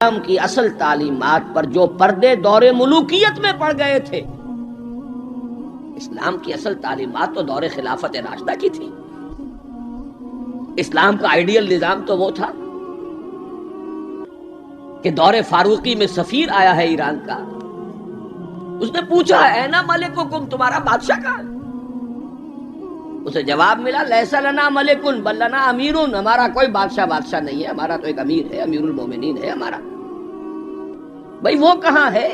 اسلام کی اصل تعلیمات پر جو پردے دور ملوکیت میں پڑ گئے تھے، اسلام کی اصل تعلیمات تو دور خلافت راشدہ کی تھی۔ اسلام کا آئیڈیل نظام تو وہ تھا کہ دور فاروقی میں سفیر آیا ہے ایران کا، اس نے پوچھا اینا ملککم، تمہارا بادشاہ کہاں ہے؟ اسے جواب ملا لیس لنا ملکن بل لنا امیرون، ہمارا کوئی بادشاہ نہیں ہے، ہمارا تو ایک امیر ہے، امیر المومنین ہے ہمارا۔ بھئی وہ کہاں ہے؟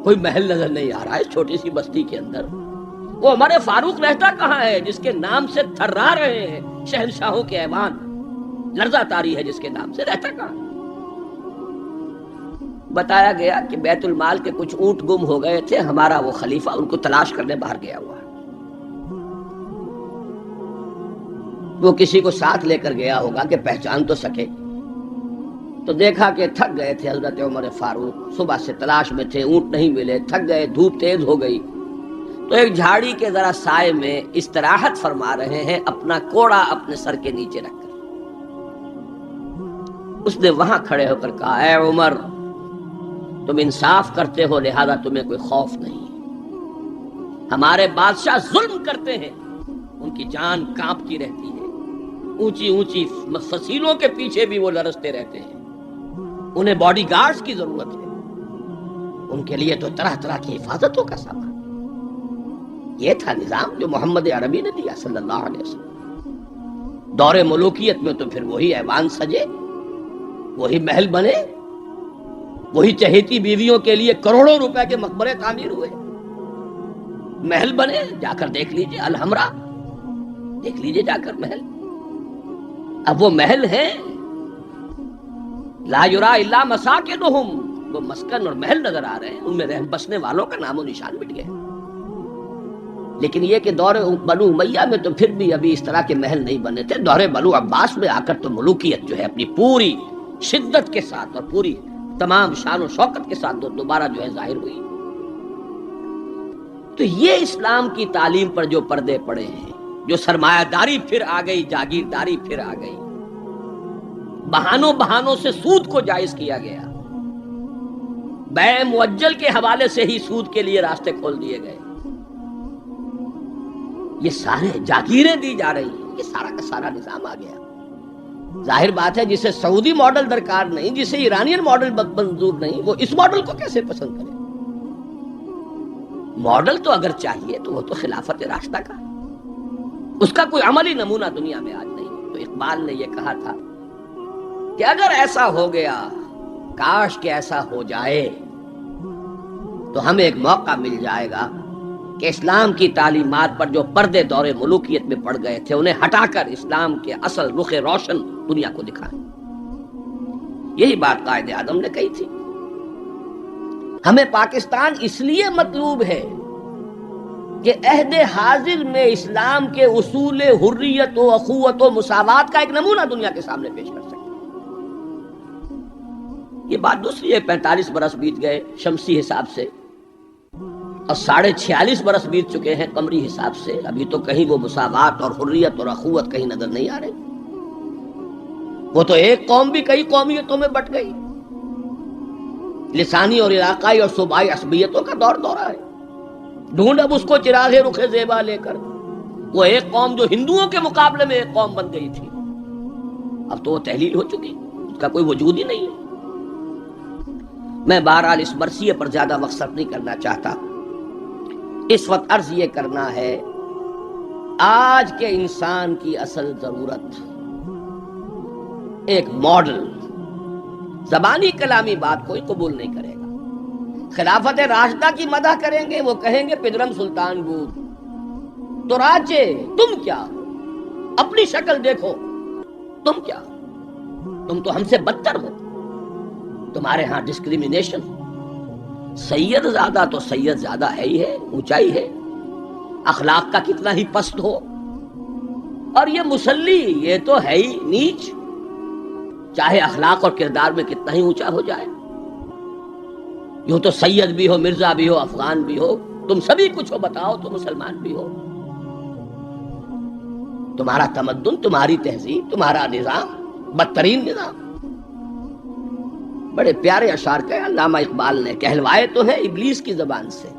کوئی محل نظر نہیں آ رہا ہے چھوٹی سی بستی کے اندر۔ وہ ہمارے فاروق رہتا کہاں ہے جس کے نام سے تھرا رہے ہیں شہنشاہوں کے ایوان، لرزہ طاری ہے جس کے نام سے، رہتا کہاں؟ بتایا گیا کہ بیت المال کے کچھ اونٹ گم ہو گئے تھے، ہمارا وہ خلیفہ ان کو تلاش کرنے باہر گیا ہوا ہے۔ وہ کسی کو ساتھ لے کر گیا ہوگا کہ پہچان تو سکے، تو دیکھا کہ تھک گئے تھے حضرت عمر فاروق، صبح سے تلاش میں تھے، اونٹ نہیں ملے، تھک گئے، دھوپ تیز ہو گئی، تو ایک جھاڑی کے ذرا سائے میں استراحت فرما رہے ہیں، اپنا کوڑا اپنے سر کے نیچے رکھ کر۔ اس نے وہاں کھڑے ہو کر کہا اے عمر، تم انصاف کرتے ہو لہذا تمہیں کوئی خوف نہیں، ہمارے بادشاہ ظلم کرتے ہیں، ان کی جان کانپتی رہتی ہے، اونچی اونچی فصیلوں کے پیچھے بھی وہ لرزتے رہتے ہیں، انہیں باڈی گارڈز کی ضرورت ہے، ان کے لیے تو طرح طرح کی حفاظتوں کا سامان۔ یہ تھا نظام جو محمد عربی نے دیا صلی اللہ علیہ وسلم۔ دور ملوکیت میں تو پھر وہی ایوان سجے، وہی محل بنے، وہی چہیتی بیویوں کے لیے کروڑوں روپے کے مقبرے تعمیر ہوئے، محل بنے، جا کر دیکھ لیجئے الحمرا، دیکھ لیجئے جا کر محل۔ اب وہ محل ہیں لا یرا الا مساکنہم، وہ مسکن اور محل نظر آ رہے ہیں، ان میں رہ بسنے والوں کا نام و نشان مٹ گیا۔ لیکن یہ کہ دور بنو امیہ میں تو پھر بھی ابھی اس طرح کے محل نہیں بنے تھے، دور بنو عباس میں آ کر تو ملوکیت جو ہے اپنی پوری شدت کے ساتھ اور پوری تمام شان و شوکت کے ساتھ دوبارہ جو ہے ظاہر ہوئی۔ تو یہ اسلام کی تعلیم پر جو پردے پڑے ہیں، جو سرمایہ داری پھر آ گئی، جاگیرداری پھر آ گئی، بہانوں سے سود کو جائز کیا گیا، بیع مؤجل کے حوالے سے ہی سود کے لیے راستے کھول دیے گئے، یہ سارے جاگیریں دی جا رہی ہیں، یہ سارا کا سارا نظام آ گیا۔ ظاہر بات ہے جسے سعودی ماڈل درکار نہیں، جسے ایرانین ماڈل منظور نہیں، وہ اس ماڈل کو کیسے پسند کرے؟ ماڈل تو اگر چاہیے تو وہ تو خلافت راشدہ کا ہے، اس کا کوئی عملی نمونہ دنیا میں آج نہیں۔ تو اقبال نے یہ کہا تھا کہ اگر ایسا ہو گیا، کاش کہ ایسا ہو جائے، تو ہمیں ایک موقع مل جائے گا کہ اسلام کی تعلیمات پر جو پردے دور ملوکیت میں پڑ گئے تھے انہیں ہٹا کر اسلام کے اصل رخ روشن دنیا کو دکھائیں۔ یہی بات قائد اعظم نے کہی تھی۔ ہمیں پاکستان اس لیے مطلوب ہے کہ عہد حاضر میں اسلام کے اصول حریت و اخوت و مساوات کا ایک نمونہ دنیا کے سامنے پیش کر سکے۔ یہ بات دوسری ہے، 45 برس بیت گئے شمسی حساب سے اور 46.5 برس بیت چکے ہیں قمری حساب سے، ابھی تو کہیں وہ مساوات اور حریت اور اخوت کہیں نظر نہیں آ رہی۔ وہ تو ایک قوم بھی کئی قومیتوں میں بٹ گئی، لسانی اور علاقائی اور صوبائی عصبیتوں کا دورہ ہے۔ ڈھونڈ اب اس کو چراغ رخ زیبا لے کر، وہ ایک قوم جو ہندوؤں کے مقابلے میں ایک قوم بن گئی تھی، اب تو وہ تحلیل ہو چکی، اس کا کوئی وجود ہی نہیں ہے۔ میں بہرحال اس مرثیے پر زیادہ وقت صرف نہیں کرنا چاہتا، اس وقت عرض یہ کرنا ہے آج کے انسان کی اصل ضرورت ایک ماڈل، زبانی کلامی بات کوئی قبول نہیں کرے گا۔ خلافت راشدہ کی مدح کریں گے، وہ کہیں گے پدرم سلطان بود، تو راچے تم کیا، اپنی شکل دیکھو، تم کیا، تم تو ہم سے بدتر ہو، تمہارے ہاں ڈسکریمنیشن، سید زیادہ تو سید زیادہ ہے ہی ہے، اونچائی ہے، اخلاق کا کتنا ہی پست ہو، اور یہ مسلی یہ تو ہے ہی نیچ، چاہے اخلاق اور کردار میں کتنا ہی اونچا ہو جائے۔ یوں تو سید بھی ہو، مرزا بھی ہو، افغان بھی ہو، تم سبھی کچھ ہو، بتاؤ تو مسلمان بھی ہو، تمہارا تمدن، تمہاری تہذیب، تمہارا نظام بدترین نظام۔ بڑے پیارے اشعار کہے علامہ اقبال نے، کہلوائے تو ہے ابلیس کی زبان سے،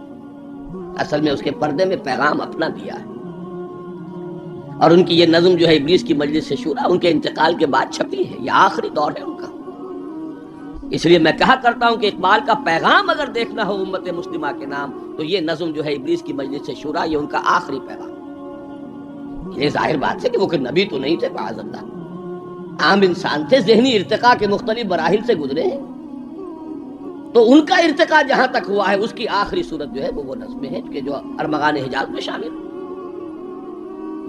اصل میں اس کے پردے میں پیغام اپنا دیا ہے۔ اور ان کی یہ نظم جو ہے ابلیس کی مجلس شورا، ان کے انتقال کے بعد چھپی ہے، یہ آخری دور ہے ان کا۔ اس لیے میں کہا کرتا ہوں کہ اقبال کا پیغام اگر دیکھنا ہو امت مسلمہ کے نام، تو یہ نظم جو ہے ابلیس کی مجلس شورا، یہ ان کا آخری پیغام۔ یہ ظاہر بات ہے کہ وہ کوئی نبی تو نہیں تھے معاذ اللہ، عام انسان تھے، ذہنی ارتقاء کے مختلف مراحل سے گزرے ہیں، تو ان کا ارتقاء جہاں تک ہوا ہے اس کی آخری صورت جو ہے وہ نظمیں ہیں کہ جو ارمغان حجاز میں شامل ہیں۔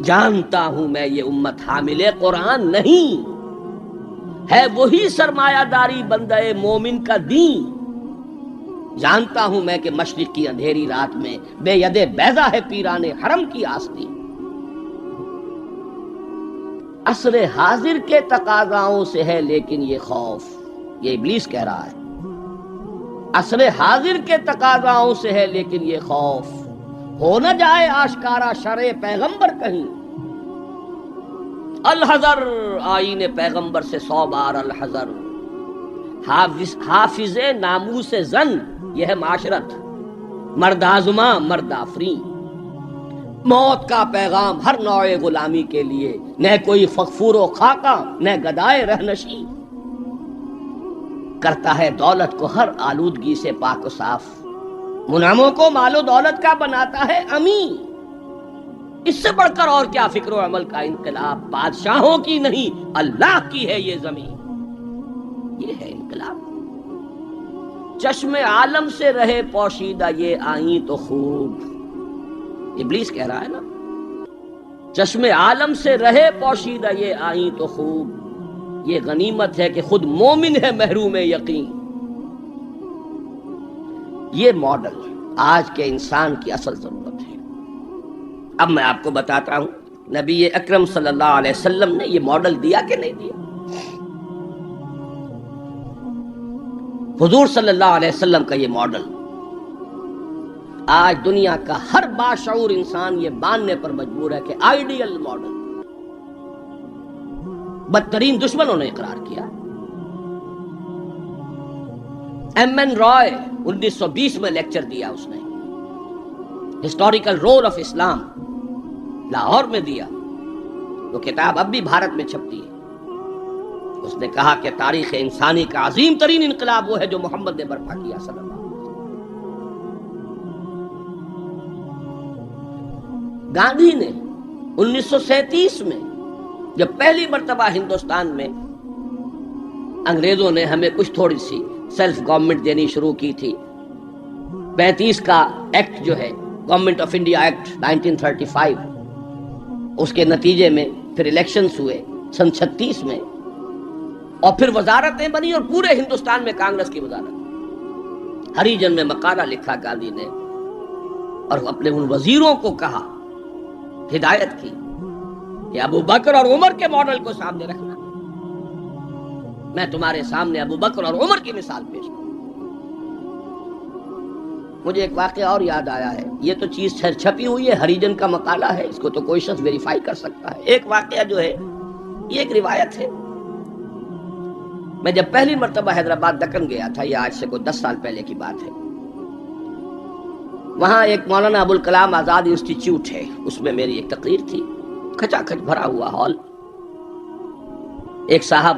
جانتا ہوں میں یہ امت حامل قرآن نہیں، ہے وہی سرمایہ داری بندے مومن کا دین۔ جانتا ہوں میں کہ مشرق کی اندھیری رات میں بے ید بیضا ہے پیران حرم کی آستین۔ عصر حاضر کے تقاضاؤں سے ہے لیکن یہ خوف، یہ ابلیس کہہ رہا ہے، عصر حاضر کے تقاضاؤں سے ہے لیکن یہ خوف، ہو نہ جائے آشکارا شرع پیغمبر کہیں۔ الحذر، آئین پیغمبر سے 100 بار الحذر، حافظ ناموس زن، یہ ہے معاشرت، مرد آزماں مرد آفرین۔ موت کا پیغام ہر نوع غلامی کے لیے، نہ کوئی فغفور و خاکہ نہ گدائے رہنشین۔ کرتا ہے دولت کو ہر آلودگی سے پاک و صاف، منعموں کو مال و دولت کا بناتا ہے امین۔ اس سے بڑھ کر اور کیا فکر و عمل کا انقلاب، بادشاہوں کی نہیں اللہ کی ہے یہ زمین، یہ ہے انقلاب۔ چشم عالم سے رہے پوشیدہ یہ آئیں تو خوب، ابلیس کہہ رہا ہے نا، چشم عالم سے رہے پوشیدہ یہ آئیں تو خوب، یہ غنیمت ہے کہ خود مومن ہے محروم یقین۔ یہ ماڈل آج کے انسان کی اصل ضرورت ہے۔ اب میں آپ کو بتاتا ہوں نبی اکرم صلی اللہ علیہ وسلم نے یہ ماڈل دیا کہ نہیں دیا۔ حضور صلی اللہ علیہ وسلم کا یہ ماڈل آج دنیا کا ہر باشعور انسان یہ ماننے پر مجبور ہے کہ آئیڈیل ماڈل، بدترین دشمنوں نے اقرار کیا۔ ایم این رائے 1920 میں لیکچر دیا اس نے، ہسٹوریکل رول آف اسلام، لاہور میں دیا، وہ کتاب اب بھی بھارت میں چھپتی ہے۔ اس نے کہا کہ تاریخ انسانی کا عظیم ترین انقلاب وہ ہے جو محمد نے برپا کیا صلی اللہ علیہ وسلم۔ گاندھی نے 1937 میں جب پہلی مرتبہ ہندوستان میں انگریزوں نے ہمیں کچھ تھوڑی سی سیلف گورنمنٹ دینی شروع کی تھی، 35 کا ایکٹ جو ہے گورنمنٹ آف انڈیا ایکٹ 1935، اس کے نتیجے میں پھر الیکشنز ہوئے سن 36 میں، اور پھر وزارتیں بنی اور پورے ہندوستان میں کانگریس کی وزارت۔ ہریجن میں مقالہ لکھا گاندھی نے اور اپنے ان وزیروں کو کہا، ہدایت کی کہ ابو بکر اور عمر کے ماڈل کو سامنے رکھنا۔ میں تمہارے سامنے ابو بکر اور عمر کی مثال پیش کروں۔ مجھے ایک واقعہ اور یاد آیا ہے، یہ تو چیز چھپی ہوئی ہے، ہریجن کا مقالہ ہے، اس کو تو کوئی شخص ویریفائی کر سکتا ہے۔ ایک واقعہ جو ہے یہ ایک روایت ہے۔ میں جب پہلی مرتبہ حیدرآباد دکن گیا تھا، یہ آج سے کوئی 10 سال پہلے کی بات ہے، وہاں ایک مولانا ابوالکلام آزاد انسٹیٹیوٹ ہے، اس میں میری ایک تقریر تھی، کھچا کھچ بھرا ہوا ہال۔ ایک صاحب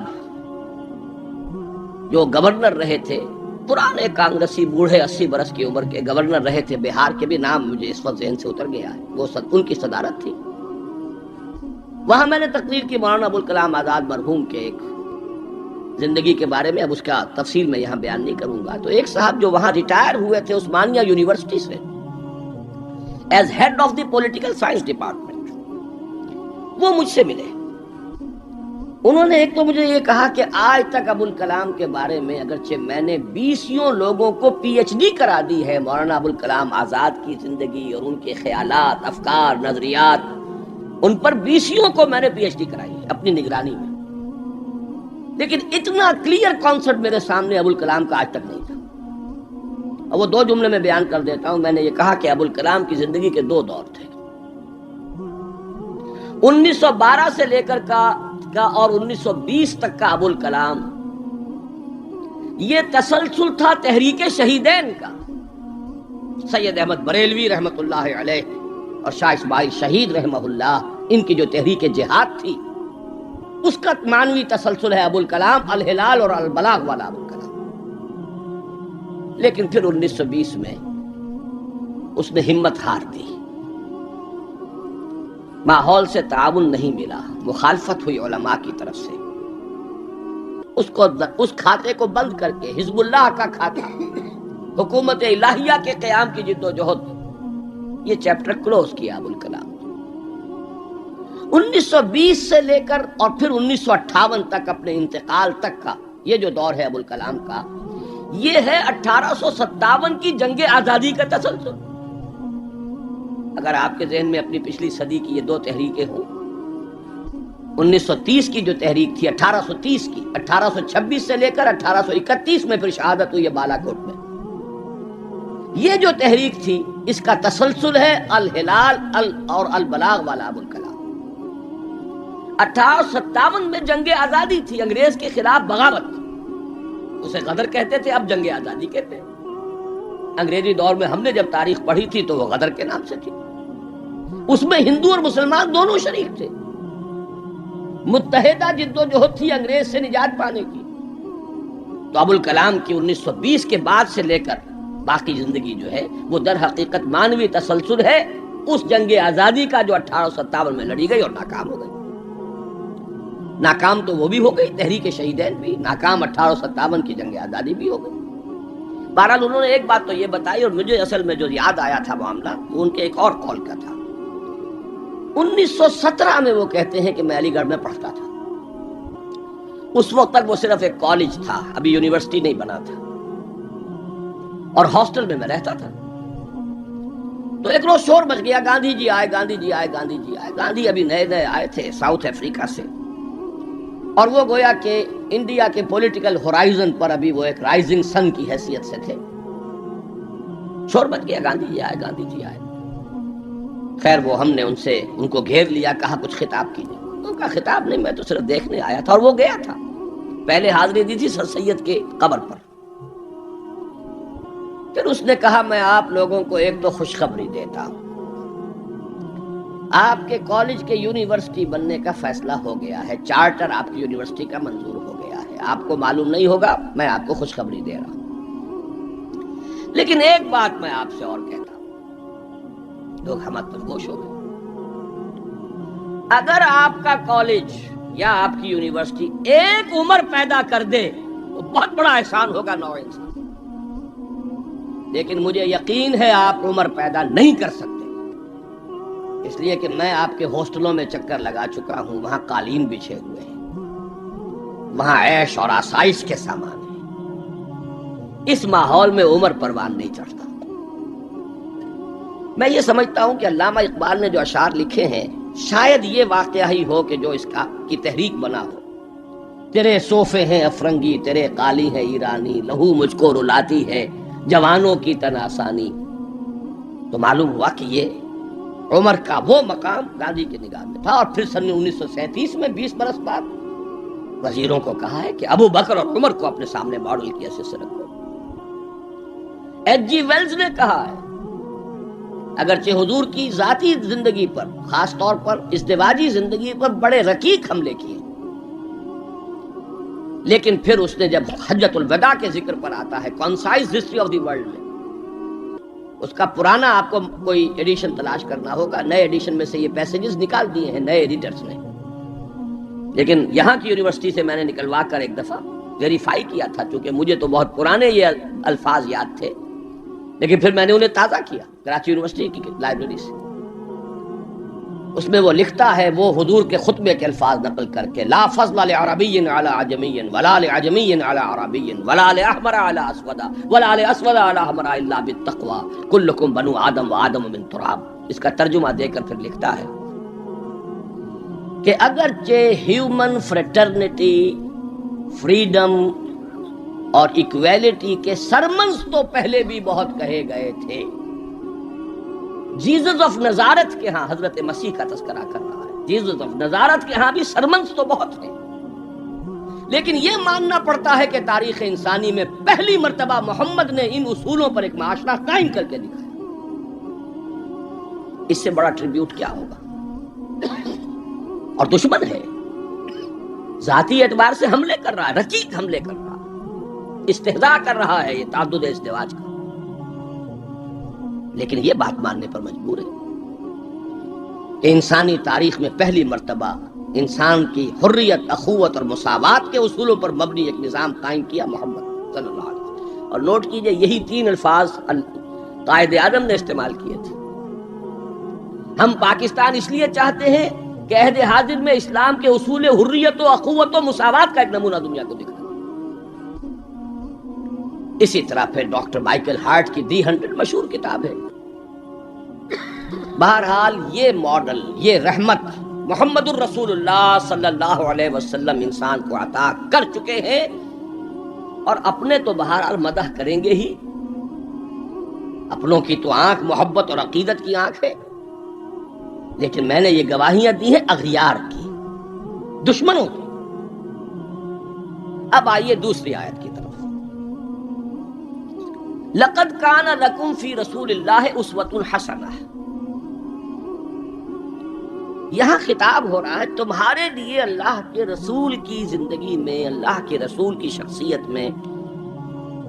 جو گورنر رہے تھے، پرانے کانگریسی، بوڑھے 80 برس کی عمر کے گورنر رہے تھے بہار کے، بھی نام مجھے اس وقت ذہن سے اتر گیا ہے، وہ ان کی صدارت تھی۔ وہاں میں نے تقریر کی مولانا ابوالکلام آزاد مرحوم کے ایک زندگی کے بارے میں، اب اس کا تفصیل میں یہاں بیان نہیں کروں گا۔ تو ایک صاحب جو وہاں ریٹائر ہوئے تھے عثمانیہ یونیورسٹی سے as head of the political science department, وہ مجھ سے ملے۔ انہوں نے ایک تو مجھے یہ کہا کہ آج تک ابوالکلام کے بارے میں اگرچہ میں نے 20 لوگوں کو پی ایچ ڈی کرا دی ہے مولانا ابوالکلام آزاد کی زندگی اور ان کے خیالات، افکار، نظریات، ان پر 20 کو میں نے پی ایچ ڈی کرائی ہے اپنی نگرانی میں، لیکن اتنا کلیئر کانسیپٹ میرے سامنے ابوالکلام کا آج تک نہیں تھا۔ اور وہ 2 جملے میں بیان کر دیتا ہوں۔ میں نے یہ کہا کہ ابوالکلام کی زندگی کے 2 دور تھے، 1912 سے لے کر کا اور 1920 تک کا ابوالکلام یہ تسلسل تھا تحریک شہیدین کا. سید احمد بریلوی رحمۃ اللہ علیہ اور شاہ اسماعیل شہید رحمہ اللہ، ان کی جو تحریک جہاد تھی اس کا معنوی تسلسل ہے ابوالکلام الہلال اور البلاغ والا ابوالکلام. لیکن پھر 1920 میں اس نے ہمت ہار دی، ماحول سے تعاون نہیں ملا، مخالفت ہوئی علماء کی طرف سے. اس کھاتے کو بند کر کے حزب اللہ کا کھاتا، حکومت الہیہ کے قیام کی جد و جہد، یہ چیپٹر کلوز کیا ابوالکلام. 1920 سے لے کر اور پھر 1958 تک، اپنے انتقال تک کا یہ جو دور ہے ابوالکلام کا، یہ ہے 1857 کی جنگ آزادی کا تسلسل. اگر آپ کے ذہن میں اپنی پچھلی صدی کی یہ دو تحریکیں ہوں، 1930 کی جو تحریک تھی 1830 کی، 1826 سے لے کر 1831 میں پھر شہادت ہوئی ہے بالا کوٹ میں، یہ جو تحریک تھی اس کا تسلسل ہے الہلال اور البلاغ والا ابوالکلام. 1857 میں جنگ آزادی تھی، انگریز کے خلاف بغاوت، اسے غدر کہتے تھے، اب جنگ آزادی کہتے ہیں. انگریزی دور میں ہم نے جب تاریخ پڑھی تھی تو وہ غدر کے نام سے تھی. اس میں ہندو اور مسلمان دونوں شریک تھے، متحدہ جد و جہد تھی انگریز سے نجات پانے کی. تو ابوالکلام کی 1920 کے بعد سے لے کر باقی زندگی جو ہے وہ در حقیقت مانوی تسلسل ہے اس جنگ آزادی کا جو 1857 میں لڑی گئی اور ناکام ہو گئی. ناکام تو وہ بھی ہو گئی، تحریک شہیدین بھی ناکام، 1857 کی جنگ آزادی بھی ہو گئی. بہرحال انہوں نے ایک بات تو یہ بتائی، اور مجھے اصل میں جو یاد آیا تھا معاملہ وہ ان کے ایک اور قول کا تھا. 1917 میں وہ کہتے ہیں کہ میں علی گڑھ میں پڑھتا تھا. اس وقت تک وہ صرف ایک کالج تھا، ابھی یونیورسٹی نہیں بنا تھا، اور ہاسٹل میں رہتا تھا. تو ایک روز شور مچ گیا، گاندھی جی آئے، گاندھی جی آئے، گاندھی جی آئے. گاندھی ابھی نئے نئے آئے تھے ساؤتھ افریقہ سے، اور وہ گویا کہ انڈیا کے پولیٹیکل ہورائزن پر ابھی وہ ایک رائزنگ سن کی حیثیت سے تھے. شور مچ گیا، گاندھی جی آئے، گاندھی جی آئے. خیر وہ ہم نے ان کو گھیر لیا، کہا کچھ خطاب کیجیے. ان کا خطاب نہیں، میں تو صرف دیکھنے آیا تھا. اور وہ گیا تھا، پہلے حاضری دی تھی سر سید کے قبر پر. پھر اس نے کہا میں آپ لوگوں کو ایک تو خوشخبری دیتا ہوں، آپ کے کالج کے یونیورسٹی بننے کا فیصلہ ہو گیا ہے، چارٹر آپ کی یونیورسٹی کا منظور ہو گیا ہے. آپ کو معلوم نہیں ہوگا، میں آپ کو خوشخبری دے رہا ہوں. لیکن ایک بات میں آپ سے اور کہتا ہوں، لوگ ہمت پر گوش ہو گئے. اگر آپ کا کالج یا آپ کی یونیورسٹی ایک عمر پیدا کر دے تو بہت بڑا احسان ہوگا نو انسان. لیکن مجھے یقین ہے آپ عمر پیدا نہیں کر سکتے، اس لیے کہ میں آپ کے ہاسٹلوں میں چکر لگا چکا ہوں. وہاں قالین بچھے ہوئے ہیں، وہاں عیش اور آسائش کے سامان ہیں. اس ماحول میں عمر پروان نہیں چڑھتا. میں یہ سمجھتا ہوں کہ علامہ اقبال نے جو اشعار لکھے ہیں شاید یہ واقعہ ہی ہو کہ جو اس کی تحریک بنا ہو. تیرے صوفے ہیں افرنگی، تیرے قالی ہے ایرانی، لہو مجھ کو رلاتی ہے جوانوں کی تن آسانی. تو معلوم ہوا کہ یہ عمر کا وہ مقام گاندھی کی نگاہ میں تھا. اور پھر سن 1937 میں 20 برس بعد وزیروں کو کہا ہے کہ ابو بکر اور عمر کو اپنے سامنے ماڈل کی حیثیت سے رکھو. ایچ جی ویلز نے کہا ہے اگرچہ حضور کی ذاتی زندگی پر، خاص طور پر ازدواجی زندگی پر بڑے رقیق حملے کیے، لیکن پھر اس نے جب حجۃ الوداع کے ذکر پر آتا ہے concise history of the world میں، اس کا پرانا آپ کو کوئی ایڈیشن تلاش کرنا ہوگا، نئے ایڈیشن میں سے یہ پیسیجز نکال دیے ہیں نئے ایڈیٹرز نے. لیکن یہاں کی یونیورسٹی سے میں نے نکلوا کر ایک دفعہ ویریفائی کیا تھا، چونکہ مجھے تو بہت پرانے یہ الفاظ یاد تھے، لیکن پھر میں نے انہیں تازہ کیا کراچی یونیورسٹی کی لائبریری سے. اس میں وہ لکھتا ہے، وہ حضور کے خطبے کے الفاظ نقل کر کے، لا فضل لعربی علی عجمی ولا لعجمی علی عربی ولا لاحمر علی اسود ولا لاسود علی احمر الا بالتقوی کلکم بنو آدم وآدم من تراب. اس کا ترجمہ دے کر پھر لکھتا ہے کہ اگرچہ ہیومن فریٹرنیٹی، فریڈم اور ایکویلٹی کے سرمنز تو پہلے بھی بہت کہے گئے تھے، جیزس آف نزارت کے ہاں حضرت مسیح کا تذکرہ کر رہا ہے، جیزس آف نزارت کے ہاں بھی سرمنز تو بہت ہیں، لیکن یہ ماننا پڑتا ہے کہ تاریخ انسانی میں پہلی مرتبہ محمد نے ان اصولوں پر ایک معاشرہ قائم کر کے دکھایا۔ اس سے بڑا ٹریبیوٹ کیا ہوگا؟ اور دشمن ہے، ذاتی اعتبار سے حملے کر رہا ہے، رقیق حملے کر رہا ہے، استہزاء کر رہا ہے یہ تعدد ازدواج کا، لیکن یہ بات ماننے پر مجبور ہے کہ انسانی تاریخ میں پہلی مرتبہ انسان کی حریت، اخوت اور مساوات کے اصولوں پر مبنی ایک نظام قائم کیا محمد صلی اللہ علیہ وسلم۔ اور نوٹ کیجئے یہی 3 الفاظ قائد اعظم نے استعمال کیے تھے۔ ہم پاکستان اس لیے چاہتے ہیں کہ عہد حاضر میں اسلام کے اصول حریت و اخوت و مساوات کا ایک نمونہ دنیا کو دکھائے۔ اسی طرح پھر ڈاکٹر مائیکل ہارٹ کی دی 100 مشہور کتاب ہے۔ بہرحال یہ ماڈل، یہ رحمت محمد الرسول اللہ صلی اللہ علیہ وسلم انسان کو عطا کر چکے ہیں، اور اپنے تو بہرحال مدح کریں گے ہی، اپنوں کی تو آنکھ محبت اور عقیدت کی آنکھ ہے، لیکن میں نے یہ گواہیاں دی ہیں اغیار کی، دشمنوں کی۔ اب آئیے دوسری آیت کی طرف۔ لقد کان لکم فی رسول اللہ اسوۃ حسنہ، یہاں خطاب ہو رہا ہے تمہارے لیے اللہ کے رسول کی زندگی میں، اللہ کے رسول کی شخصیت میں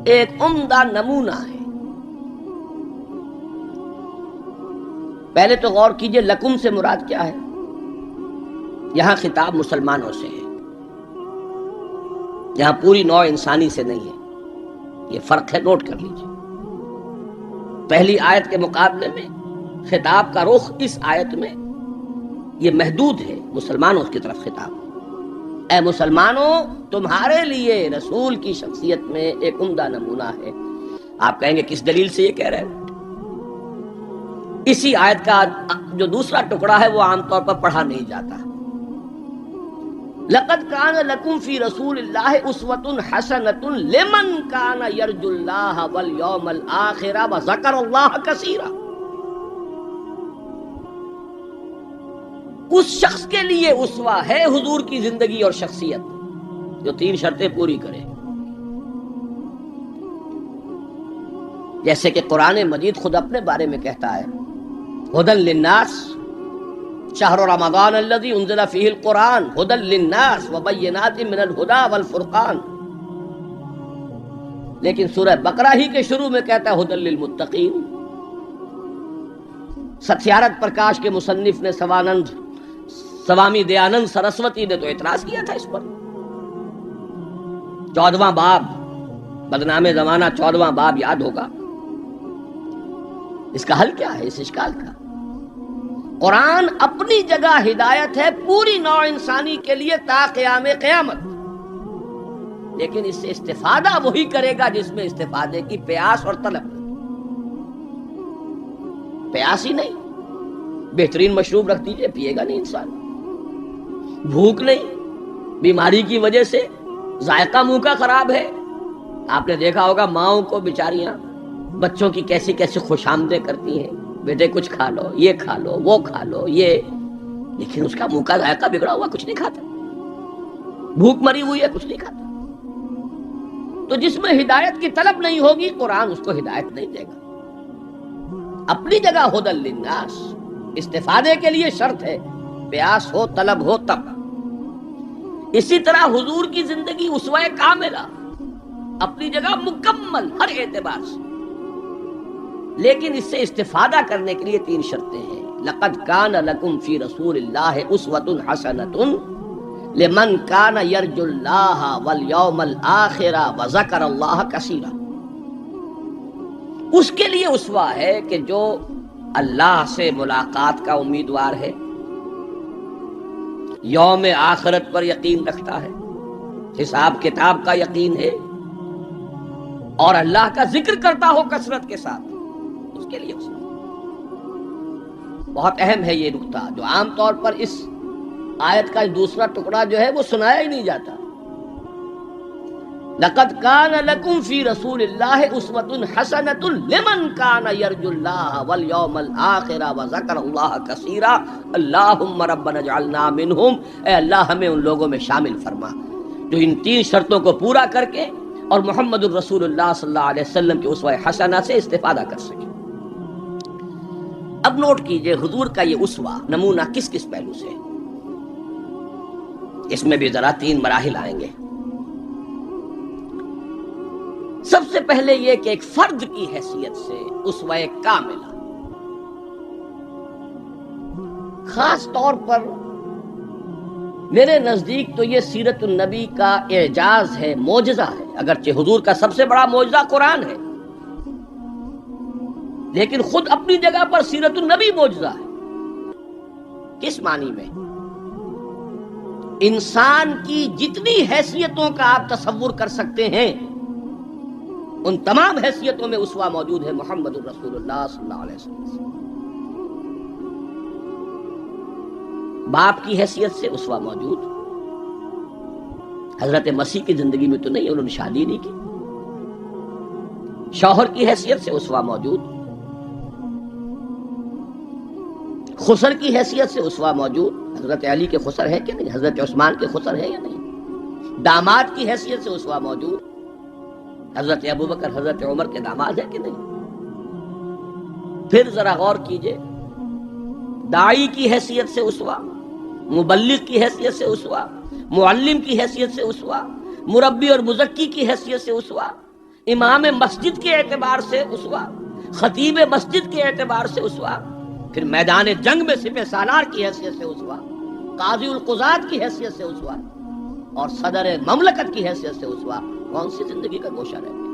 ایک عمدہ نمونہ ہے۔ پہلے تو غور کیجئے لکم سے مراد کیا ہے؟ یہاں خطاب مسلمانوں سے ہے، یہاں پوری نوع انسانی سے نہیں ہے، یہ فرق ہے، نوٹ کر لیجئے۔ پہلی آیت کے مقابلے میں خطاب کا رخ اس آیت میں یہ محدود ہے، مسلمانوں کی طرف خطاب۔ اے مسلمانوں، تمہارے لیے رسول کی شخصیت میں ایک عمدہ نمونہ ہے۔ آپ کہیں گے کس دلیل سے یہ کہہ رہے ہیں؟ اسی آیت کا جو دوسرا ٹکڑا ہے وہ عام طور پر پڑھا نہیں جاتا۔ لقد کان لکم فی رسول اللہ اسوۃ حسنۃ لمن کان یرجو اللہ والیوم الآخر وذکر اللہ کثیرا، اس شخص کے لیے اسوہ ہے حضور کی زندگی اور شخصیت جو 3 شرطیں پوری کرے، جیسے کہ قرآن مجید خود اپنے بارے میں کہتا ہے ہدی للناس شہر رمضان الذی انزل فیہ القرآن ہدی للناس وبینات من الہدی والفرقان، لیکن سورہ بقرہ ہی کے شروع میں کہتا ہے ہدی للمتقین۔ ستیارتھ پرکاش کے مصنف نے سوامی دیانند سرسوتی نے تو اعتراض کیا تھا اس پر۔ 14واں باب، بدنام زمانہ 14واں باب یاد ہوگا۔ اس کا حل کیا ہے اس اشکال کا؟ قرآن اپنی جگہ ہدایت ہے پوری نوع انسانی کے لیے تا قیام قیامت، لیکن اس سے استفادہ وہی کرے گا جس میں استفادے کی پیاس اور طلب، پیاس ہی نہیں، بہترین مشروب رکھ دیجئے پیے گا نہیں انسان، بھوک نہیں، بیماری کی وجہ سے ذائقہ منہ کا خراب ہے۔ آپ نے دیکھا ہوگا ماؤں کو بیچاریاں بچوں کی کیسی کیسی خوش آمدیں کرتی ہیں، بیٹے کچھ کھا لو، یہ کھا لو، وہ کھا لو، یہ، لیکن اس کا منہ کا ذائقہ بگڑا ہوا کچھ نہیں کھاتا، بھوک مری ہوئی ہے کچھ نہیں کھاتا۔ تو جس میں ہدایت کی طلب نہیں ہوگی قرآن اس کو ہدایت نہیں دے گا۔ اپنی جگہ ہدی للناس، استفادے کے لیے شرط ہے، پیاس ہو طلب ہو تب۔ اسی طرح حضور کی زندگی اسوہ کاملہ، اپنی جگہ مکمل ہر اعتبار سے، لیکن اس سے استفادہ کرنے کے لیے 3 شرطیں ہیں۔ لقد کان لکم فی رسول اللہ اسوۃ حسنۃ لمن کان یرجو اللہ والیوم الآخر وذکر اللہ کثیرا، اس کے لیے اسوہ ہے کہ جو اللہ سے ملاقات کا امیدوار ہے، یوم آخرت پر یقین رکھتا ہے، حساب کتاب کا یقین ہے، اور اللہ کا ذکر کرتا ہو کثرت کے ساتھ، اس کے لیے اسوہ۔ بہت اہم ہے یہ نقطہ جو عام طور پر اس آیت کا دوسرا ٹکڑا جو ہے وہ سنایا ہی نہیں جاتا۔ لقد کان لکم فی رسول اللہ اسوۃ حسنۃ لمن کان یرجو اللہ والیوم الآخر وذکر اللہ کثیرا اللہم ربنا اجعلنا منہم، اے اللہ ہمیں ان لوگوں میں شامل فرما جو ان 3 شرطوں کو پورا کر کے اور محمد الرسول اللہ صلی اللہ علیہ وسلم کے اسوہ حسنہ سے استفادہ کر سکے۔ اب نوٹ کیجئے حضور کا یہ اسوہ نمونہ کس کس پہلو سے، اس میں بھی ذرا 3 مراحل آئیں گے۔ سب سے پہلے یہ کہ ایک فرد کی حیثیت سے اسوہ کاملہ، خاص طور پر میرے نزدیک تو یہ سیرت النبی کا اعجاز ہے، معجزہ ہے۔ اگرچہ حضور کا سب سے بڑا معجزہ قرآن ہے، لیکن خود اپنی جگہ پر سیرت النبی معجزہ ہے۔ کس معنی میں؟ انسان کی جتنی حیثیتوں کا آپ تصور کر سکتے ہیں ان تمام حیثیتوں میں اسوہ موجود ہے محمد الرسول اللہ صلی اللہ علیہ وسلم۔ باپ کی حیثیت سے اسوہ موجود، حضرت مسیح کی زندگی میں تو نہیں، انہوں نے شادی نہیں کی۔ شوہر کی حیثیت سے اسوہ موجود، خسر کی حیثیت سے اسوہ موجود، حضرت علی کے خسر ہے کہ نہیں، حضرت عثمان کے خسر ہے یا نہیں۔ داماد کی حیثیت سے اسوہ موجود، حضرت ابوبکر حضرت عمر کے داماد ہے کہ نہیں۔ پھر ذرا غور کیجئے، داعی کی حیثیت سے اسوہ، مبلغ کی حیثیت سے اسوہ، معلم کی حیثیت سے اسوہ، مربی اور مزکی کی حیثیت سے اسوہ، امام مسجد کے اعتبار سے اسوہ، خطیب مسجد کے اعتبار سے اسوہ، پھر میدان جنگ میں سپہ سالار کی حیثیت سے اسوہ، قاضی القضات کی حیثیت سے اسوہ، اور صدر مملکت کی حیثیت سے اسوہ۔ کون سی زندگی کا گوشہ رہ گیا؟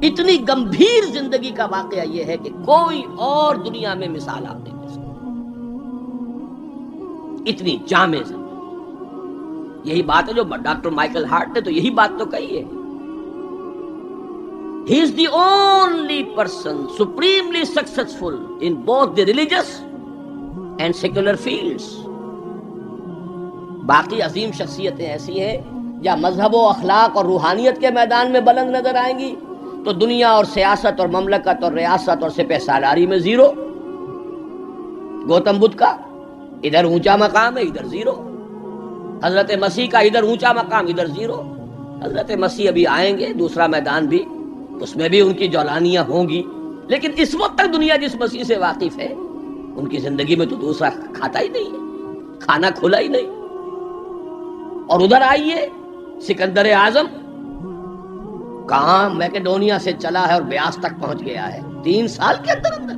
اتنی گمبھیر زندگی کا واقعہ یہ ہے کہ کوئی اور دنیا میں مثال آپ نہیں دے سکتے، اتنی جامع زندگی۔ یہی بات ہے جو ڈاکٹر مائیکل ہارٹ نے تو یہی بات تو کہی ہے، He is the only person supremely successful in both the religious and secular fields۔ باقی عظیم شخصیتیں ایسی ہیں یا مذہب و اخلاق اور روحانیت کے میدان میں بلند نظر آئیں گی تو دنیا اور سیاست اور مملکت اور ریاست اور سپہ سالاری میں زیرو۔ گوتم بدھ کا ادھر اونچا مقام ہے، ادھر زیرو۔ حضرت مسیح کا ادھر اونچا مقام، ادھر زیرو۔ حضرت مسیح ابھی آئیں گے، دوسرا میدان بھی، اس میں بھی ان کی جولانیاں ہوں گی، لیکن اس وقت تک دنیا جس مسیح سے واقف ہے ان کی زندگی میں تو دوسرا کھاتا ہی نہیں ہے، کھانا کھلا ہی نہیں۔ اور ادھر آئیے سکندر اعظم کہاں میکڈونیا سے چلا ہے اور بیاس تک پہنچ گیا ہے 3 سال کے اندر اندر،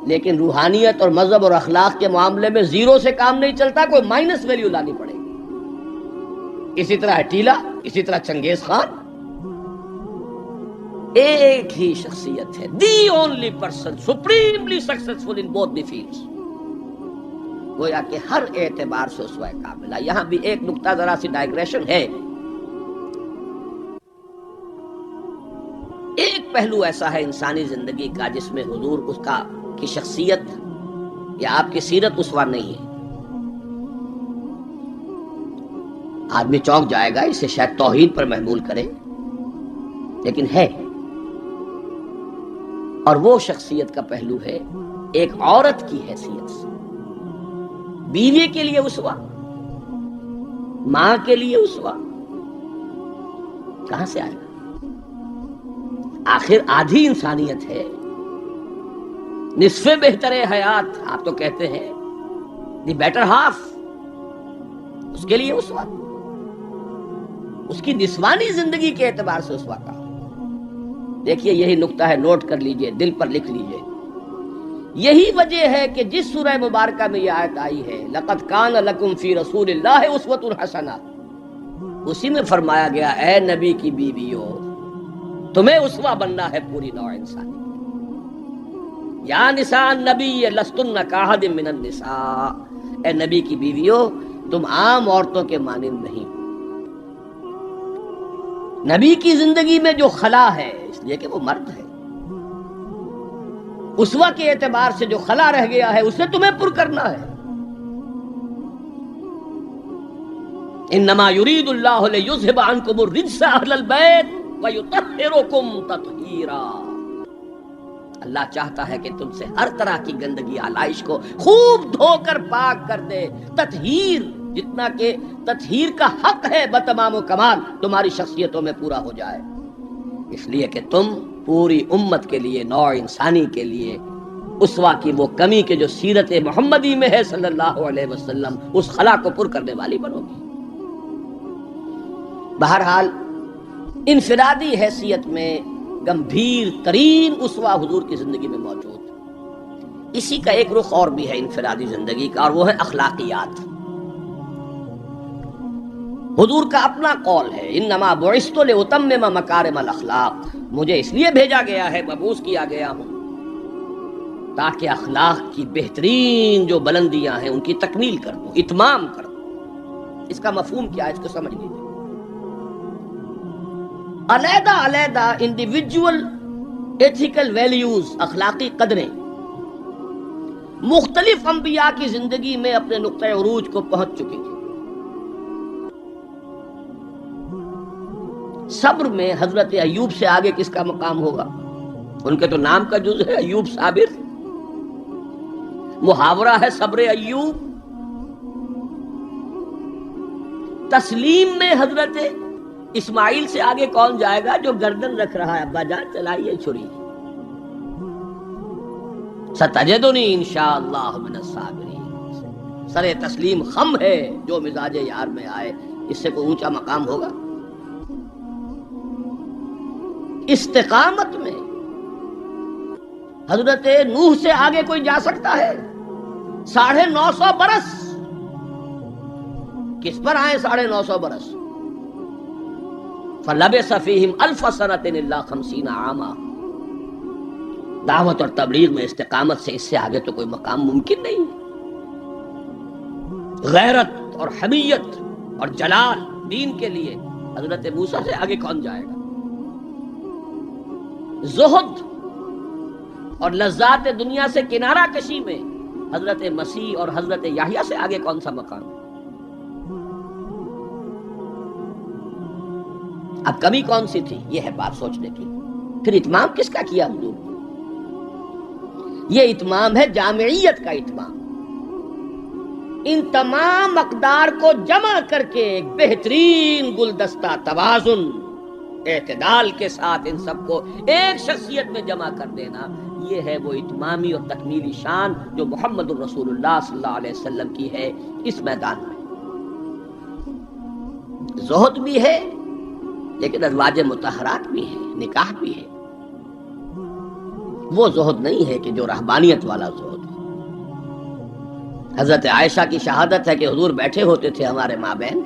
لیکن روحانیت اور مذہب اور اخلاق کے معاملے میں زیرو سے کام نہیں چلتا، کوئی مائنس ویلیو لانی پڑے گی۔ اسی طرح اٹیلا، اسی طرح چنگیز خان۔ ایک ہی شخصیت ہے، the only person supremely successful in both the fields, گویا کہ ہر اعتبار سے اسوہ کاملہ۔ یہاں بھی ایک نقطہ ذرا سی ڈائگریشن ہے۔ ایک پہلو ایسا ہے انسانی زندگی کا جس میں حضور اس کی شخصیت یا آپ کی سیرت اسوہ نہیں ہے۔ آدمی چونک جائے گا، اسے شاید توحید پر محمول کرے، لیکن ہے۔ اور وہ شخصیت کا پہلو ہے ایک عورت کی حیثیت سے، بیوی کے لیے اسوہ، ماں کے لیے اسوہ، کہاں سے آئے گا؟ آخر آدھی انسانیت ہے، نصف بہتر حیات آپ تو کہتے ہیں، دی بیٹر ہاف، اس کے لیے اسوہ، اس کی نسوانی زندگی کے اعتبار سے اسوہ کا۔ دیکھیے یہی نقطہ ہے، نوٹ کر لیجئے، دل پر لکھ لیجئے۔ یہی وجہ ہے کہ جس سورہ مبارکہ میں یہ آیت آئی ہے لَقَدْ كَانَ لَكُمْ فِي رَسُولِ اللَّهِ أُسْوَةٌ حَسَنَةٌ، اسی میں فرمایا گیا اے نبی کی بیویوں تمہیں اسوہ بننا ہے پوری نوع انسانی۔ یا نساء النبی لستن کاحد من النساء، اے نبی کی بیویوں تم عام عورتوں کے مانند نہیں۔ نبی کی زندگی میں جو خلا ہے، اس لیے کہ وہ مرد ہے، اسوہ کے اعتبار سے جو خلا رہ گیا ہے اسے تمہیں پر کرنا ہے۔ انما یرید اللہ لیذھب عنکم الرجس اہل البیت ویطہرکم تطہیرا، اللہ چاہتا ہے کہ تم سے ہر طرح کی گندگی آلائش کو خوب دھو کر پاک کر دے، تطہیر جتنا کہ تطہیر کا حق ہے بتمام و کمال تمہاری شخصیتوں میں پورا ہو جائے، اس لیے کہ تم پوری امت کے لیے، نوع انسانی کے لیے اسوہ کی وہ کمی کہ جو سیرت محمدی میں ہے صلی اللہ علیہ وسلم، اس خلا کو پر کرنے والی بنو گی۔ بہرحال انفرادی حیثیت میں گمبھیر ترین اسوہ حضور کی زندگی میں موجود، اسی کا ایک رخ اور بھی ہے انفرادی زندگی کا، اور وہ ہے اخلاقیات۔ حضور کا اپنا قول ہے، انما بعثت لاتمم مکارم الاخلاق، مجھے اس لیے بھیجا گیا ہے، مبعوث کیا گیا ہوں تاکہ اخلاق کی بہترین جو بلندیاں ہیں ان کی تکمیل کر دوں، اتمام کر دوں۔ اس کا مفہوم کیا ہے، اس کو سمجھ لیجیے۔ علیحدہ علیحدہ انڈیویجول ایتھیکل ویلیوز، اخلاقی قدریں مختلف انبیاء کی زندگی میں اپنے نقطۂ عروج کو پہنچ چکی تھی۔ صبر میں حضرت ایوب سے آگے کس کا مقام ہوگا؟ ان کے تو نام کا جز ہے ایوب صابر، محاورہ ہے صبر ایوب۔ تسلیم میں حضرت اسماعیل سے آگے کون جائے گا جو گردن رکھ رہا ہے، ابا جان چلائیے چھری، ستجدنی انشاءاللہ من الصابرین۔ سر تسلیم خم ہے جو مزاج یار میں آئے، اس سے کوئی اونچا مقام ہوگا؟ استقامت میں حضرت نوح سے آگے کوئی جا سکتا ہے؟ 950 برس کس پر آئے؟ 950 برس۔ فلبث فیہم 1000 سنۃ الا 50 عاما۔ دعوت اور تبلیغ میں استقامت سے اس سے آگے تو کوئی مقام ممکن نہیں۔ غیرت اور حمیت اور جلال دین کے لیے حضرت موسیٰ سے آگے کون جائے گا؟ زہد اور لذات دنیا سے کنارہ کشی میں حضرت مسیح اور حضرت یحییٰ سے آگے کون سا مقام ہے؟ اب کمی کون سی تھی؟ یہ ہے بات سوچنے کی۔ پھر اتمام کس کا کیا حضور؟ یہ اتمام ہے جامعیت کا اتمام۔ ان تمام اقدار کو جمع کر کے ایک بہترین گلدستہ توازن، اعتدال کے ساتھ ان سب کو ایک شخصیت میں جمع کر دینا، یہ ہے وہ اتمامی اور تکمیلی شان جو محمد الرسول اللہ صلی اللہ علیہ وسلم کی ہے اس میدان میں۔ زہد بھی ہے لیکن ازواج مطہرات بھی ہے، نکاح بھی ہے۔ وہ زہد نہیں ہے کہ جو رہبانیت والا زہد۔ حضرت عائشہ کی شہادت ہے کہ حضور بیٹھے ہوتے تھے ہمارے مابین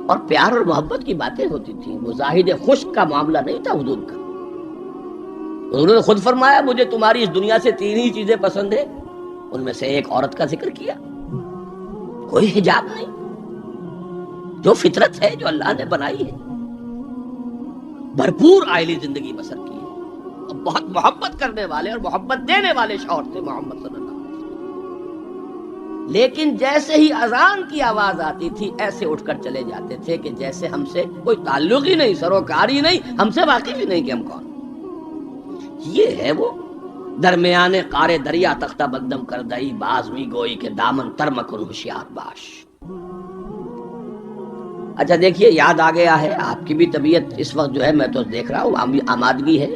اور پیار اور محبت کی باتیں ہوتی تھیں، وہ زاہد خشک کا معاملہ نہیں تھا حضور کا۔ حضور نے خود فرمایا مجھے تمہاری اس دنیا سے 3 ہی چیزیں پسند ہیں، ان میں سے ایک عورت کا ذکر کیا، کوئی حجاب نہیں، جو فطرت ہے جو اللہ نے بنائی ہے، بھرپور آئلی زندگی بسر کی ہے، اور بہت محبت کرنے والے اور محبت دینے والے شوہر تھے محمد صلی اللہ علیہ وسلم۔ لیکن جیسے ہی اذان کی آواز آتی تھی ایسے اٹھ کر چلے جاتے تھے کہ جیسے ہم سے کوئی تعلق ہی نہیں، سروکار ہی نہیں، ہم سے واقف ہی نہیں کہ ہم کون۔ یہ ہے وہ درمیان قار دریا تختہ بندم کر دئی، باز ہوئی گوئی کے دامن تر مکن ہوشیار باش۔ اچھا دیکھیے یاد آ گیا ہے، آپ کی بھی طبیعت اس وقت جو ہے میں تو دیکھ رہا ہوں آمادگی ہے،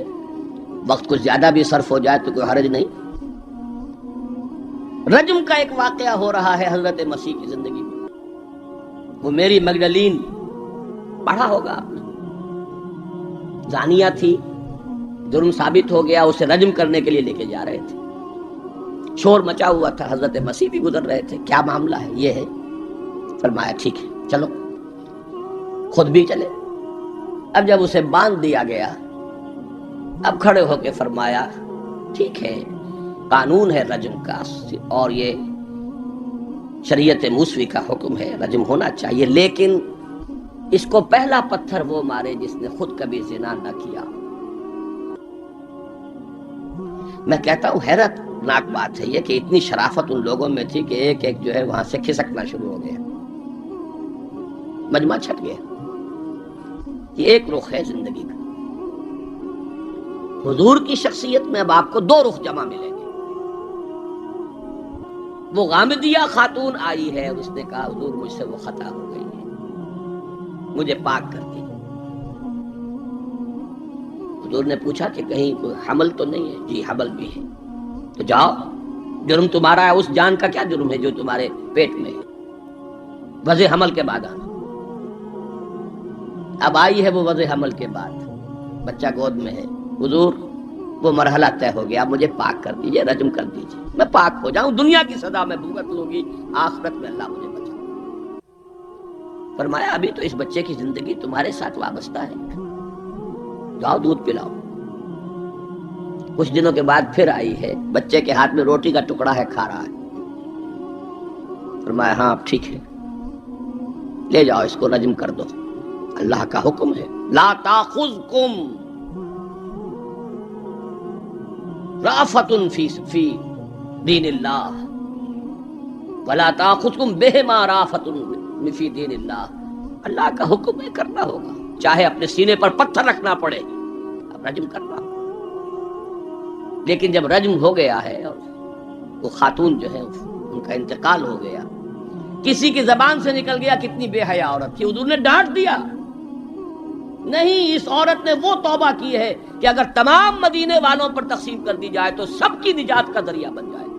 وقت کچھ زیادہ بھی صرف ہو جائے تو کوئی حرج نہیں۔ رجم کا ایک واقعہ ہو رہا ہے حضرت مسیح کی زندگی میں، وہ میری مگدلین پڑھا ہوگا آپ نے، زانیہ تھی، جرم ثابت ہو گیا، اسے رجم کرنے کے لیے لے کے جا رہے تھے، شور مچا ہوا تھا، حضرت مسیح بھی گزر رہے تھے، کیا معاملہ ہے؟ یہ ہے، فرمایا ٹھیک ہے چلو، خود بھی چلے۔ اب جب اسے باندھ دیا گیا، اب کھڑے ہو کے فرمایا ٹھیک ہے قانون ہے رجم کا اور یہ شریعت موسوی کا حکم ہے، رجم ہونا چاہیے، لیکن اس کو پہلا پتھر وہ مارے جس نے خود کبھی زنا نہ کیا۔ میں کہتا ہوں حیرت ناک بات ہے یہ کہ اتنی شرافت ان لوگوں میں تھی کہ ایک ایک جو ہے وہاں سے کھسکنا شروع ہو گیا، مجمع چھٹ گیا۔ یہ ایک رخ ہے زندگی کا۔ حضور کی شخصیت میں اب آپ کو 2 رخ جمع ملیں گے۔ وہ غامدیہ خاتون آئی ہے اور اس نے کہا حضور مجھ سے وہ خطا ہو گئی ہے، مجھے پاک کر دیجیے۔ حضور نے پوچھا کہ کہیں کوئی حمل تو نہیں ہے؟ جی حمل بھی ہے۔ تو جاؤ، جرم تمہارا ہے، اس جان کا کیا جرم ہے جو تمہارے پیٹ میں ہے؟ وضع حمل کے بعد آنا۔ اب آئی ہے وہ وضع حمل کے بعد، بچہ گود میں ہے۔ حضور وہ مرحلہ طے ہو گیا، مجھے پاک کر دیجیے، رجم کر دیجیے، میں پاک ہو جاؤں، دنیا کی سزا میں بھگت لوں گی، آخرت میں اللہ مجھے بچا۔ فرمایا ابھی تو اس بچے کی زندگی تمہارے ساتھ وابستہ ہے، جاؤ دودھ پلاؤ۔ کچھ دنوں کے بعد پھر آئی ہے، بچے کے ہاتھ میں روٹی کا ٹکڑا ہے، کھا رہا ہے۔ فرمایا ہاں اب ٹھیک ہے، لے جاؤ اس کو رجم کر دو، اللہ کا حکم ہے۔ لا تاخذکم رافت فی دین اللہ ولا تاخذکم بہما رافت فی دین اللہ، اللہ کا حکم ہے، کرنا ہوگا، چاہے اپنے سینے پر پتھر رکھنا پڑے، اب رجم کرنا ہوگا۔ لیکن جب رجم ہو گیا ہے اور وہ خاتون جو ہے ان کا انتقال ہو گیا، کسی کی زبان سے نکل گیا کتنی بے حیا عورت تھی، حضور نے ڈانٹ دیا، نہیں، اس عورت نے وہ توبہ کی ہے کہ اگر تمام مدینے والوں پر تقسیم کر دی جائے تو سب کی نجات کا ذریعہ بن جائے۔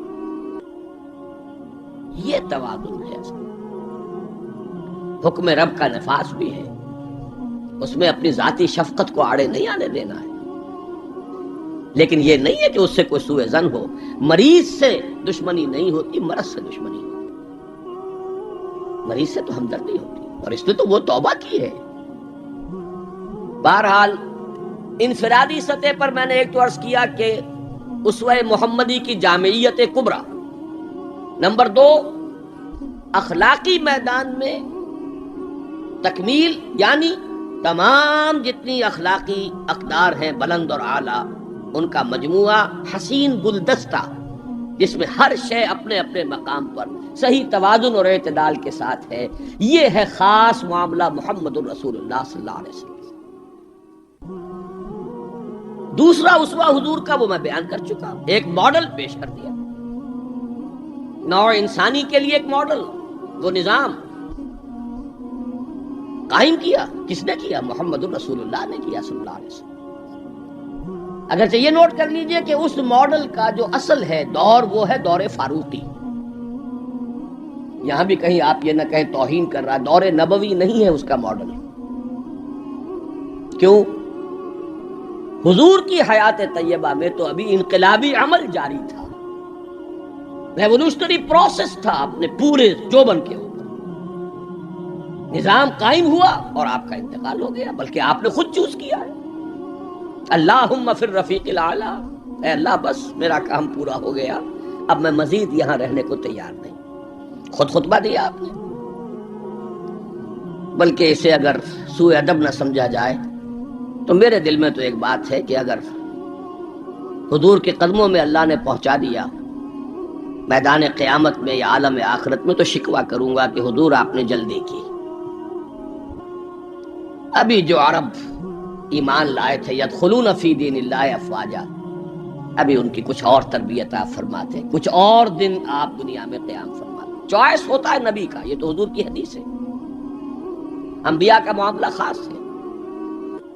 یہ توازن ہے، حکم رب کا نفاذ بھی ہے، اس میں اپنی ذاتی شفقت کو آڑے نہیں آنے دینا ہے، لیکن یہ نہیں ہے کہ اس سے کوئی سوء ظن ہو۔ مریض سے دشمنی نہیں ہوتی، مرض سے دشمنی ہوتی، مریض سے تو ہمدردی ہوتی، اور اس نے تو وہ توبہ کی ہے۔ بہرحال انفرادی سطح پر میں نے ایک تو عرض کیا کہ اسوہ محمدی کی جامعیت کبریٰ، نمبر 2 اخلاقی میدان میں تکمیل، یعنی تمام جتنی اخلاقی اقدار ہیں بلند اور اعلیٰ، ان کا مجموعہ حسین گلدستہ، جس میں ہر شے اپنے اپنے مقام پر صحیح توازن اور اعتدال کے ساتھ ہے۔ یہ ہے خاص معاملہ محمد الرسول اللہ صلی اللہ علیہ وسلم۔ دوسرا اسوہ حضور کا وہ میں بیان کر چکا، ایک ماڈل پیش کر دیا، نوع انسانی کے لیے ایک ماڈل، وہ نظام قائم کیا، کس نے کیا؟ محمد الرسول اللہ نے کیا صلی اللہ علیہ وسلم۔ اگرچہ یہ نوٹ کر لیجئے کہ اس ماڈل کا جو اصل ہے دور، وہ ہے دور فاروقی۔ یہاں بھی کہیں آپ یہ نہ کہیں توہین کر رہا، دور نبوی نہیں ہے اس کا ماڈل۔ کیوں؟ حضور کی حیات طیبہ میں تو ابھی انقلابی عمل جاری تھا، ریولوشنری پروسیس تھا اپنے پورے جوبن کے اوپر، نظام قائم ہوا اور آپ کا انتقال ہو گیا، بلکہ آپ نے خود چوز کیا ہے۔ اللہم فی الرفیق الاعلیٰ، اے اللہ بس میرا کام پورا ہو گیا، اب میں مزید یہاں رہنے کو تیار نہیں، خود خطبہ دیا آپ نے۔ بلکہ اسے اگر سوء ادب نہ سمجھا جائے تو میرے دل میں تو ایک بات ہے کہ اگر حضور کے قدموں میں اللہ نے پہنچا دیا میدان قیامت میں یا عالم آخرت میں، تو شکوہ کروں گا کہ حضور آپ نے جلدی کی۔ ابھی جو عرب ایمان لائے تھے یدخلون فی دین اللہ افواجا، ابھی ان کی کچھ اور تربیت آپ فرماتے، کچھ اور دن آپ دنیا میں قیام فرماتے۔ چوائس ہوتا ہے نبی کا، یہ تو حضور کی حدیث ہے۔ انبیاء کا معاملہ خاص ہے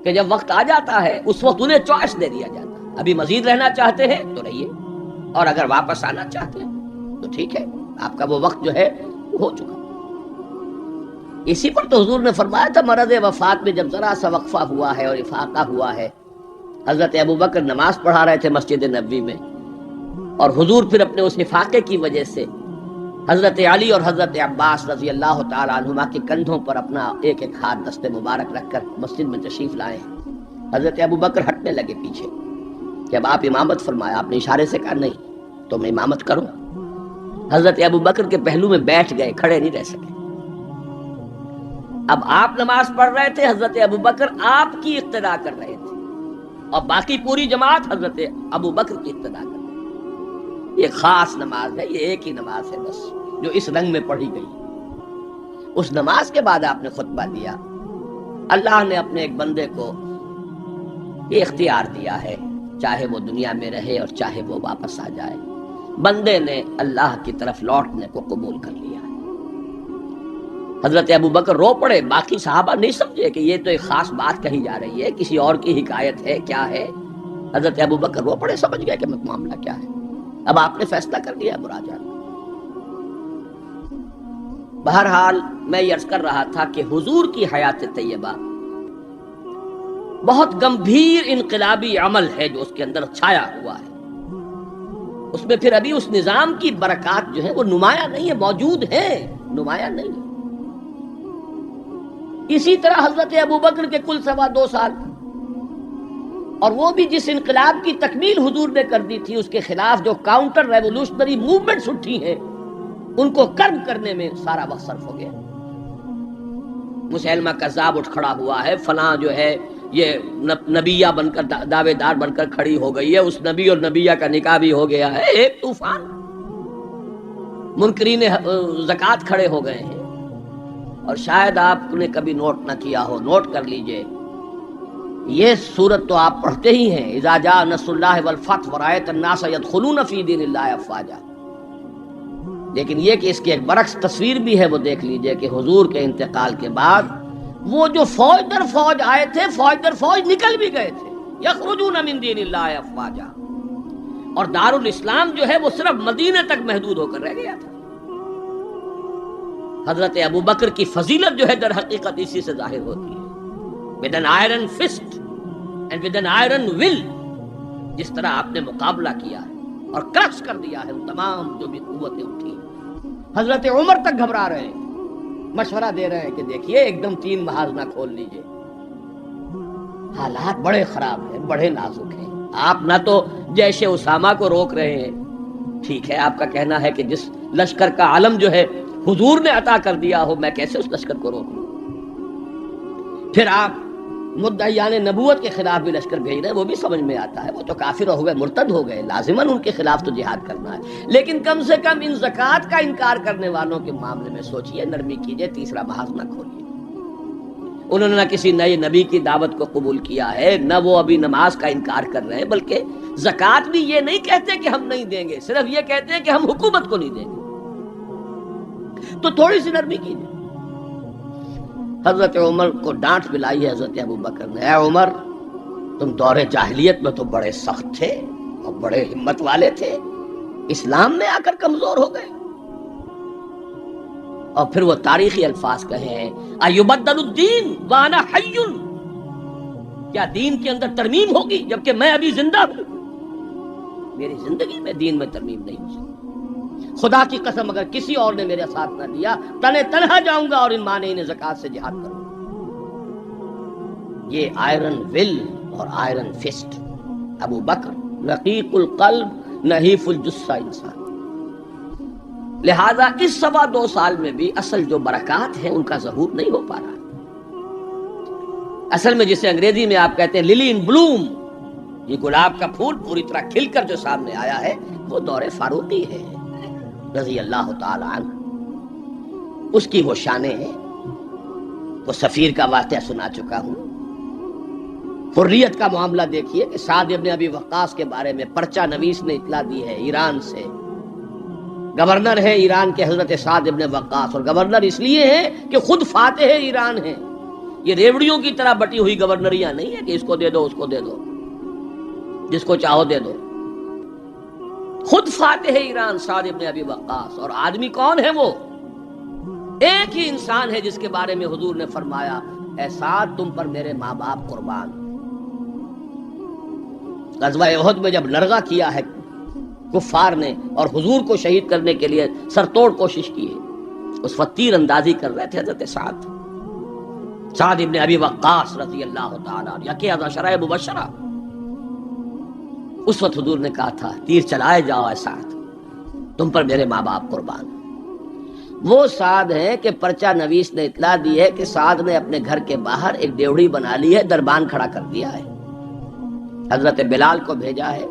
کہ جب وقت آ جاتا ہے اس وقت انہیں چوائس دے دیا جاتا ہے، ابھی مزید رہنا چاہتے ہیں تو رہیے، اور اگر واپس آنا چاہتے ہیں تو ٹھیک ہے، آپ کا وہ وقت جو ہے ہو چکا۔ اسی پر تو حضور نے فرمایا تھا مرض وفات میں جب ذرا سا وقفہ ہوا ہے اور افاقہ ہوا ہے، حضرت ابوبکر نماز پڑھا رہے تھے مسجد نبوی میں، اور حضور پھر اپنے اس افاقے کی وجہ سے حضرت علی اور حضرت عباس رضی اللہ تعالی عنہما کے کندھوں پر اپنا ایک ایک ہاتھ دست مبارک رکھ کر مسجد میں تشریف لائے ہیں۔ حضرت ابوبکر ہٹنے لگے پیچھے، جب آپ امامت فرمایا آپ نے اشارے سے کہا نہیں تم امامت کرو۔ حضرت ابوبکر کے پہلو میں بیٹھ گئے، کھڑے نہیں رہ سکے۔ اب آپ نماز پڑھ رہے تھے، حضرت ابوبکر آپ کی اقتدا کر رہے تھے، اور باقی پوری جماعت حضرت ابوبکر کی اقتدا کر رہے تھے۔ یہ خاص نماز ہے، یہ ایک ہی نماز ہے بس جو اس رنگ میں پڑھی گئی۔ اس نماز کے بعد آپ نے خطبہ دیا۔ اللہ نے اپنے ایک بندے کو یہ اختیار دیا ہے، چاہے وہ دنیا میں رہے اور چاہے وہ واپس آ جائے، بندے نے اللہ کی طرف لوٹنے کو قبول کر لیا۔ حضرت ابو بکر رو پڑے، باقی صحابہ نہیں سمجھے کہ یہ تو ایک خاص بات کہی جا رہی ہے، کسی اور کی حکایت ہے، کیا ہے۔ حضرت ابو بکر رو پڑے، سمجھ گئے کہ معاملہ کیا ہے۔ اب آپ نے فیصلہ کر لیا مراجعہ۔ بہرحال میں یہ عرض کر رہا تھا کہ حضور کی حیات طیبہ بہت گمبھیر انقلابی عمل ہے جو اس کے اندر چھایا ہوا ہے، اس میں پھر ابھی اس نظام کی برکات جو ہے وہ نمایاں نہیں ہے، موجود ہے، نمایاں نہیں ہے۔ اسی طرح حضرت ابو بکر کے کل 2.25 سال، اور وہ بھی جس انقلاب کی تکمیل حضور نے کر دی تھی، اس کے خلاف جو کاؤنٹر ریولوشنری موومنٹس اٹھی ہیں ان کو کرب کرنے میں سارا وقت صرف ہو گیا۔ مسیلمہ کذاب اٹھ کھڑا ہوا ہے، فلاں جو ہے یہ نبیہ بن کر دعوے دار بن کر کھڑی ہو گئی ہے، اس نبی اور نبیہ کا نکاح بھی ہو گیا ہے، ایک طوفان۔ منکرین زکوٰۃ کھڑے ہو گئے ہیں، اور شاید آپ نے کبھی نوٹ نہ کیا ہو، نوٹ کر لیجئے، یہ سورت تو آپ پڑھتے ہی ہیں، اذا جاء نصر اللہ والفتح ورأیت الناس يدخلون فی دین اللہ افواجا، لیکن یہ کہ اس کی ایک برعکس تصویر بھی ہے، وہ دیکھ لیجئے کہ حضور کے انتقال کے بعد وہ جو فوج در فوج آئے تھے، فوج در فوج نکل بھی گئے تھے، یخرجون من دین اللہ افواجا، اور دارالاسلام جو ہے وہ صرف مدینہ تک محدود ہو کر رہ گیا تھا۔ حضرت ابو بکر کی فضیلت جو ہے در حقیقت اسی سے ظاہر ہوتی ہے، with an iron fist and with an iron will، جس طرح آپ نے مقابلہ کیا ہے اور کرش کر دیا ہے ان تمام جو بھی قوتیں اٹھی۔ حضرت عمر تک گھبرا رہے ہیں، مشورہ دے رہے ہیں کہ دیکھیے ایک دم 3 محاذ نہ کھول لیجئے، حالات بڑے خراب ہیں، بڑے نازک ہیں، آپ نہ تو جیش اسامہ کو روک رہے ہیں، ٹھیک ہے آپ کا کہنا ہے کہ جس لشکر کا علم جو ہے حضور نے عطا کر دیا ہو، میں کیسے اس لشکر کو روک لوں؟ پھر آپ مدعیان نبوت کے خلاف بھی لشکر بھیج رہے ہیں، وہ بھی سمجھ میں آتا ہے، وہ تو کافر ہو گئے، مرتد ہو گئے، لازماً ان کے خلاف تو جہاد کرنا ہے، لیکن کم سے کم ان زکوٰۃ کا انکار کرنے والوں کے معاملے میں سوچئے، نرمی کیجئے، تیسرا محاذ نہ کھولیے۔ انہوں نے نہ کسی نئے نبی کی دعوت کو قبول کیا ہے، نہ وہ ابھی نماز کا انکار کر رہے ہیں، بلکہ زکوٰۃ بھی یہ نہیں کہتے کہ ہم نہیں دیں گے، صرف یہ کہتے ہیں کہ ہم حکومت کو نہیں دیں گے، تو تھوڑی سی نرمی کیجئے۔ حضرت عمر کو ڈانٹ پلائی ہے حضرت ابو بکر نے، اے عمر تم دور جاہلیت میں تو بڑے سخت تھے اور بڑے ہمت والے تھے، اسلام میں آ کر کمزور ہو گئے۔ اور پھر وہ تاریخی الفاظ کہے ہیں، ایبدل الدین وانا حی، کیا دین کے اندر ترمیم ہوگی جبکہ میں ابھی زندہ ہوں؟ میری زندگی میں دین میں ترمیم نہیں ہو سکتی، خدا کی قسم اگر کسی اور نے میرے ساتھ نہ دیا تنہا جاؤں گا اور ان مانعین زکوٰۃ سے جہاد کروں گا۔ یہ آئرن ول اور آئرن فسٹ ابو بکر، رقیق القلب نحیف الجثہ انسان۔ لہذا اس 2.25 سال میں بھی اصل جو برکات ہیں ان کا ظہور نہیں ہو پا رہا۔ اصل میں جسے انگریزی میں آپ کہتے ہیں للی ان بلوم، یہ گلاب کا پھول پوری طرح کھل کر جو سامنے آیا ہے وہ دور فاروقی ہے رضی اللہ تعالی عنہ، اس کی وہ شانیں ہیں۔ وہ سفیر کا واقعہ سنا چکا ہوں، حریت کا معاملہ دیکھیے کہ سعد ابن ابی وقاص کے بارے میں پرچہ نویس نے اطلاع دی ہے ایران سے، گورنر ہے ایران کے حضرت سعد ابن وقاص، اور گورنر اس لیے ہے کہ خود فاتح ایران ہیں، یہ ریوڑیوں کی طرح بٹی ہوئی گورنریاں نہیں ہے کہ اس کو دے دو اس کو دے دو، جس کو چاہو دے دو، خود فاتح ایران سعد ابن ابی وقاص۔ اور آدمی کون ہے وہ؟ ایک ہی انسان ہے جس کے بارے میں حضور نے فرمایا، اے سعد تم پر میرے ماں باپ قربان۔ غزوہ احد میں جب لرغہ کیا ہے کفار نے اور حضور کو شہید کرنے کے لیے سرتوڑ کوشش کی ہے، اس وقت تیر اندازی کر رہے تھے حضرت سعد ابن ابی وقاص رضی اللہ تعالیٰ عنہ، یکی از عشرہ مبشرہ۔ اس وقت حضور نے کہا تھا تیر چلائے جاؤ اے سعد، تم پر میرے ماں باپ قربان۔ وہ سعد ہے کہ پرچہ نویس نے اطلاع دی ہے کہ سعد نے اپنے گھر کے باہر ایک ڈیوڑی بنا لی ہے، دربان کھڑا کر دیا ہے، حضرت بلال کو بھیجا ہے،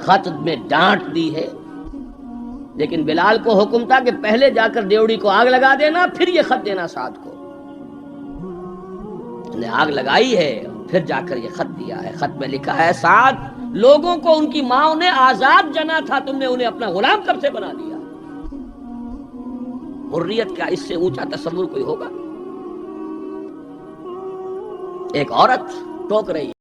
خط میں ڈانٹ دی ہے، لیکن بلال کو حکم تھا کہ پہلے جا کر ڈیوڑی کو آگ لگا دینا، پھر یہ خط دینا سعد کو۔ نے آگ لگائی ہے، پھر جا کر یہ خط دیا ہے. خط میں لکھا ہے سعد لوگوں کو ان کی ماں نے آزاد جنا تھا، تم نے انہیں اپنا غلام کب سے بنا دیا. حریت کا اس سے اونچا تصور کوئی ہوگا؟ ایک عورت ٹوک رہی ہے